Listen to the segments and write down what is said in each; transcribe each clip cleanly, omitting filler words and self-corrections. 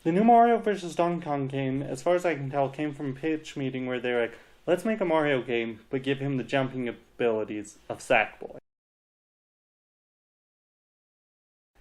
The new Mario vs. Donkey Kong game, as far as I can tell, came from a pitch meeting where they were like, let's make a Mario game, but give him the jumping abilities of Sackboy.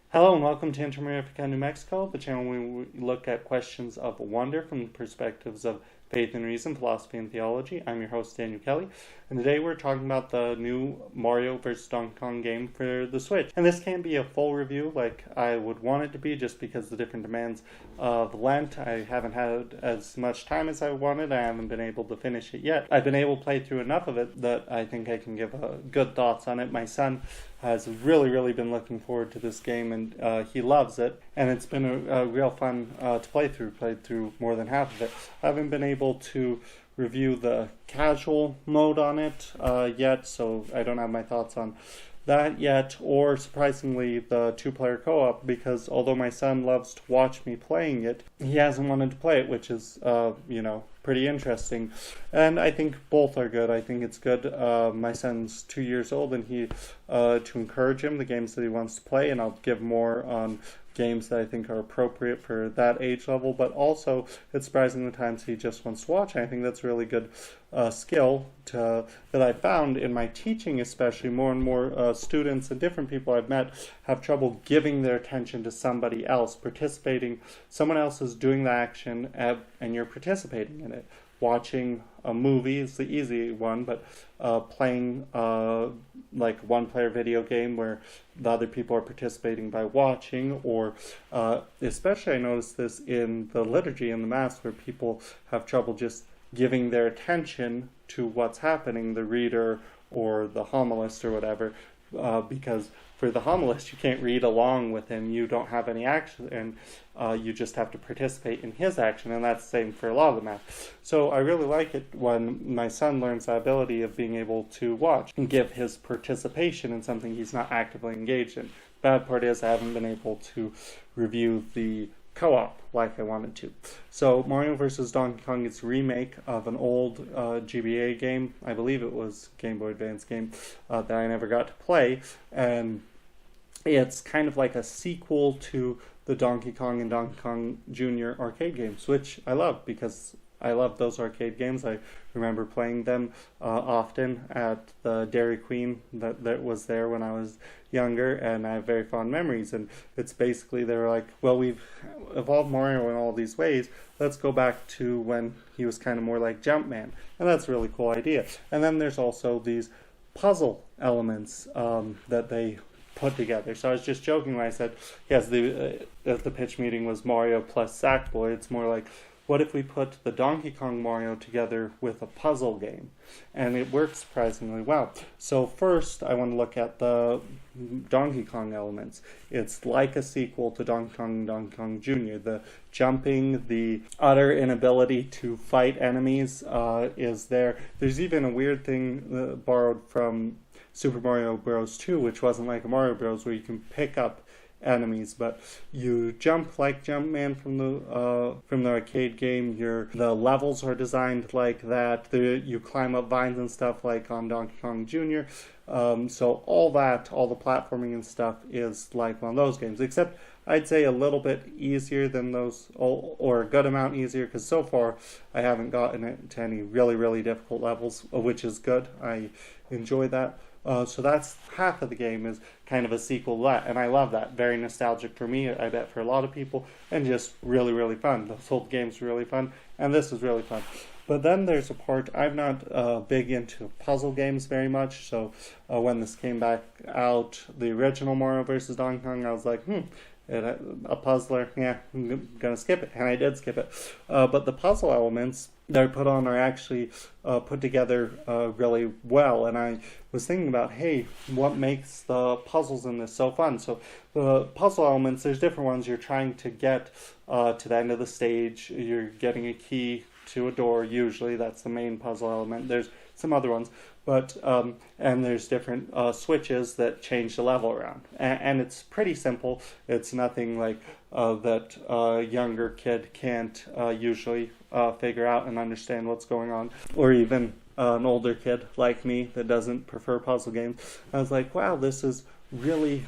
Hello and welcome to Inter Mirifica I, New Mexico, the channel where we look at questions of wonder from the perspectives of faith and reason, philosophy and theology. I'm your host, Daniel Kelly, and today we're talking about the new Mario vs. Donkey Kong game for the Switch. And this can't be a full review like I would want it to be, just because the different demands of Lent. I haven't had as much time as I wanted. I haven't been able to finish it yet. I've been able to play through enough of it that I think I can give good thoughts on it. My son has really been looking forward to this game, and he loves it, and it's been a real fun to play through. Played through more than half of it. I haven't been able to review the casual mode on it yet, so I don't have my thoughts on that yet, or surprisingly the two-player co-op, because although my son loves to watch me playing it, he hasn't wanted to play it, which is pretty interesting. And I think both are good. I think it's good. My son's 2 years old, and he to encourage him the games that he wants to play, and I'll give more on games that I think are appropriate for that age level, but also it's surprising the times he just wants to watch. I think that's a really good skill that I found in my teaching, especially. More and more students and different people I've met have trouble giving their attention to somebody else, participating. Someone else is doing the action and you're participating in it. Watching a movie is the easy one, but playing like one-player video game where the other people are participating by watching, or especially I noticed this in the liturgy and the Mass, where people have trouble just giving their attention to what's happening, the reader or the homilist or whatever, because for the homilist, you can't read along with him. You don't have any action, and you just have to participate in his action, and that's the same for a lot of the Math. So I really like it when my son learns the ability of being able to watch and give his participation in something he's not actively engaged in. Bad part is I haven't been able to review the co-op like I wanted to. So Mario vs. Donkey Kong is a remake of an old GBA game. I believe it was Game Boy Advance game that I never got to play, and it's kind of like a sequel to the Donkey Kong and Donkey Kong Jr. arcade games, which I love because I love those arcade games. I remember playing them often at the Dairy Queen that was there when I was younger, and I have very fond memories. And it's basically, they were like, well, we've evolved Mario in all these ways. Let's go back to when he was kind of more like Jumpman. And that's a really cool idea. And then there's also these puzzle elements that they put together. So I was just joking when I said, yes, the pitch meeting was Mario plus Sackboy. It's more like, what if we put the Donkey Kong Mario together with a puzzle game? And it works surprisingly well. So first, I want to look at the Donkey Kong elements. It's like a sequel to Donkey Kong and Donkey Kong Jr. The jumping, the utter inability to fight enemies is there. There's even a weird thing borrowed from Super Mario Bros. 2, which wasn't like a Mario Bros. Where you can pick up enemies, but you jump like Jumpman from the arcade game. The levels are designed like that. You climb up vines and stuff like on Donkey Kong Jr. So all the platforming and stuff is like one of those games, except I'd say a little bit easier than those, or a good amount easier, because so far I haven't gotten it to any really difficult levels, which is good. I enjoy that. So that's half of the game is kind of a sequel to that, and I love that. Very nostalgic for me, I bet for a lot of people, and just really fun. The whole game's really fun, and this is really fun. But then there's a part, I'm not big into puzzle games very much, so when this came back out, the original Mario vs. Donkey Kong, I was like, a puzzler, yeah, I'm gonna skip it, and I did skip it. But the puzzle elements that are put on are actually put together really well, and I was thinking about, hey, what makes the puzzles in this so fun? So the puzzle elements, there's different ones. You're trying to get to the end of the stage, you're getting a key to a door, usually that's the main puzzle element. There's some other ones, but and there's different switches that change the level around, and it's pretty simple. It's nothing like that a younger kid can't usually figure out and understand what's going on, or even an older kid like me that doesn't prefer puzzle games. I was like, wow, this is really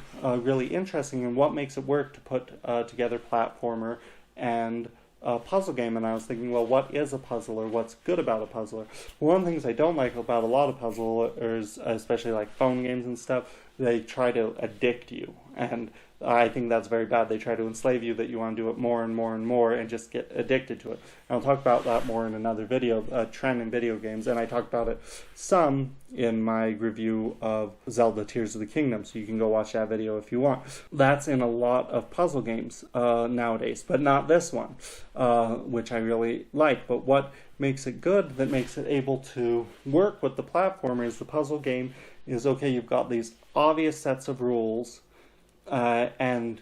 interesting, and what makes it work to put together platformer and a puzzle game, and I was thinking, well, what is a puzzle, or what's good about a puzzler? One of the things I don't like about a lot of puzzlers, especially like phone games and stuff, they try to addict you, and I think that's very bad. They try to enslave you that you want to do it more and more and more and just get addicted to it. And I'll talk about that more in another video, trend in video games, and I talked about it some in my review of Zelda Tears of the Kingdom, so you can go watch that video if you want. That's in a lot of puzzle games nowadays, but not this one, which I really like. But what makes it good, that makes it able to work with the platformer, is the puzzle game is, okay, you've got these obvious sets of rules, and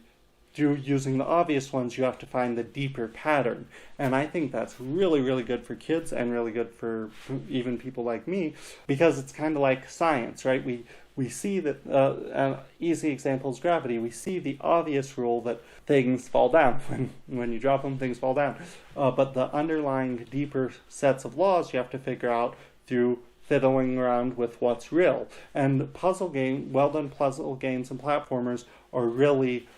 through using the obvious ones, you have to find the deeper pattern. And I think that's really, really good for kids and really good for even people like me, because it's kind of like science, right? We see that, an easy example is gravity. We see the obvious rule that things fall down. When you drop them, things fall down. But the underlying deeper sets of laws you have to figure out through fiddling around with what's real. And well-done puzzle games and platformers are really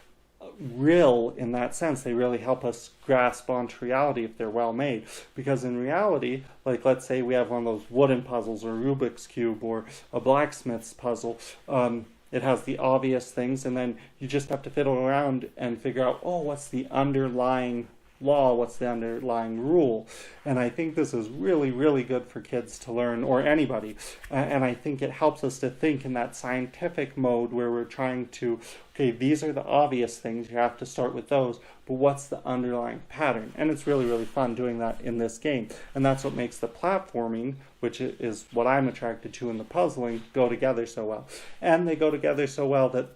real in that sense. They really help us grasp onto reality if they're well made. Because in reality, like let's say we have one of those wooden puzzles, or Rubik's Cube, or a blacksmith's puzzle, it has the obvious things, and then you just have to fiddle around and figure out, oh, what's the underlying law, what's the underlying rule. And I think this is really, really good for kids to learn, or anybody. And I think it helps us to think in that scientific mode where we're trying to, okay, these are the obvious things, you have to start with those, but what's the underlying pattern? And it's really, really fun doing that in this game. And that's what makes the platforming, which is what I'm attracted to in the puzzling, go together so well. And they go together so well that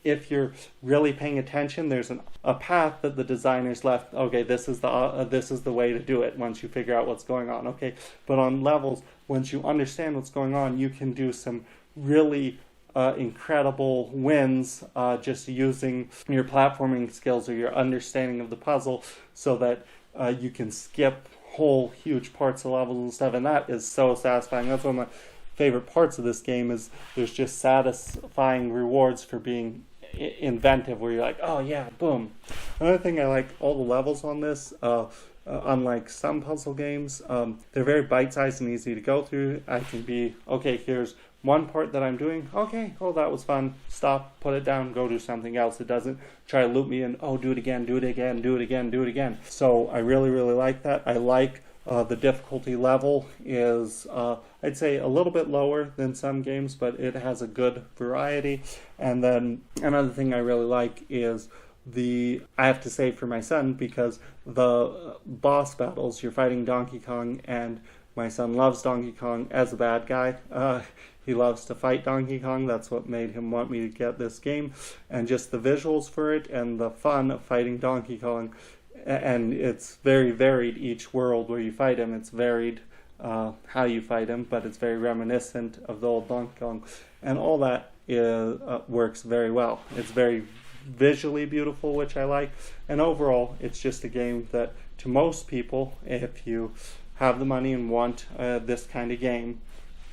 if you're really paying attention, there's a path that the designers left. Okay, this is the way to do it once you figure out what's going on. Okay, but on levels, once you understand what's going on, you can do some really incredible wins just using your platforming skills or your understanding of the puzzle, so that you can skip whole huge parts of levels and stuff, and that is so satisfying. That's one of my favorite parts of this game, is there's just satisfying rewards for being inventive, where you're like, oh yeah, boom. Another thing, I like all the levels on this. Unlike some puzzle games, they're very bite-sized and easy to go through. I can be, okay, here's one part that I'm doing, okay, oh, that was fun, stop, put it down, go do something else. It doesn't try to loop me in, oh, do it again, do it again, do it again, do it again. So I really, really like that. I like the difficulty level is, I'd say, a little bit lower than some games, but it has a good variety. And then another thing I really like is I have to say for my son, because the boss battles, you're fighting Donkey Kong, and my son loves Donkey Kong as a bad guy. He loves to fight Donkey Kong. That's what made him want me to get this game. And just the visuals for it and the fun of fighting Donkey Kong. And it's very varied, each world where you fight him. It's varied how you fight him, but it's very reminiscent of the old Donkey Kong. And all that works very well. It's very visually beautiful, which I like. And overall, it's just a game that, to most people, if you have the money and want this kind of game,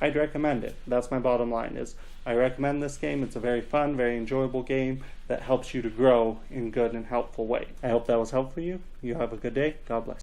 I'd recommend it. That's my bottom line, is I recommend this game. It's a very fun, very enjoyable game that helps you to grow in good and helpful way. I hope that was helpful for you. You have a good day. God bless.